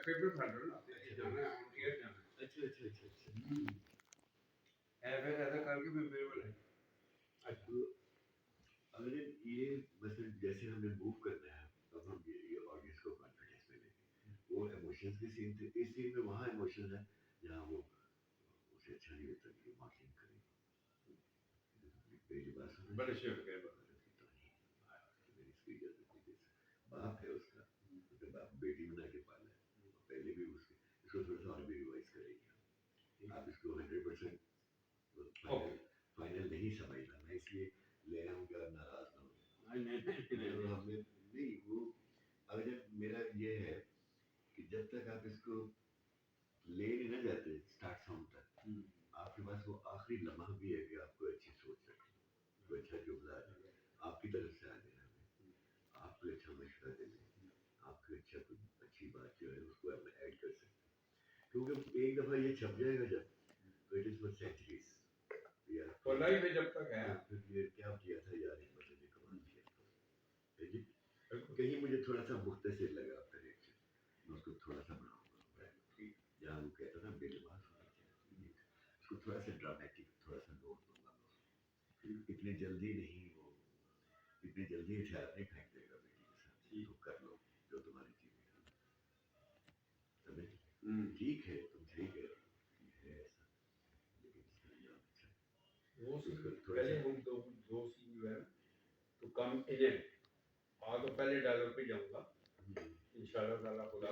paper फाड़ लो ना जाना है ऑन एयर जाना है अच्छा ऐसे ऐसा करके मैं मेरे वाला अच्छा तो अगर ये मतलब जैसे हमें मूव करना है तब हम ये ऑडियंस को कॉन्फिडेंस में लेंगे वो इमोशंस के सीन थे इस सीन में वहाँ इमोशन है जहाँ वो उसे अच्छा नहीं लगता कि मार्केटिंग करे पहली बार सुना बड़े शेर के मेरी इसकी इजाजत नहीं दे बाप है उसका उसके बाप बेटी बना के पाला है पहले भी उसके इसको थोड़ा सा और भी रिवाइज करेंगे आप इसको 100% फाइनल नहीं समझना मैं इसलिए ले रहा हूँ कि आप नाराज ना हो हमने नहीं वो अगर मेरा ये है कि जब तक आप इसको ले नहीं ना जाते स्टार्ट साउंड तक आपके पास वो आखिरी लम्हा भी है कि आपको अच्छी सोच रखें कोई अच्छा जुमला आपकी तरफ से आ जाए हमें आपको अच्छा मशवरा देने आपकी अच्छा कोई अच्छी बात जो है उसको हम ऐड कर सकते हैं क्योंकि एक दफ़ा ये छप जाएगा जब तो इट इज़ फॉर सेंचुरीज और लाइफ में जब तक है फिर ये क्या किया था यार एक बंदे ने कमाल किया था कहीं मुझे थोड़ा सा मुख्तसर लगा आपका रिएक्शन मैं उसको थोड़ा सा बढ़ाऊंगा जहाँ वो कहता था बेलबास होना चाहिए उसको थोड़ा सा ड्रामेटिक थोड़ा सा नोट दूंगा इतनी जल्दी नहीं वो इतनी जल्दी हथियार नहीं फेंक देगा बेटी के साथ तो कर लो जो तुम्हारी चीजें समझ ठीक है तुम सही कह रहे है ऐसा लेकिन इसका अंजाम अच्छा है वो पहले हम दो सीन जो है तो कम एजेंट हाँ तो पहले डायलॉग पे जाऊंगा इंशाल्लाह ताला खुदा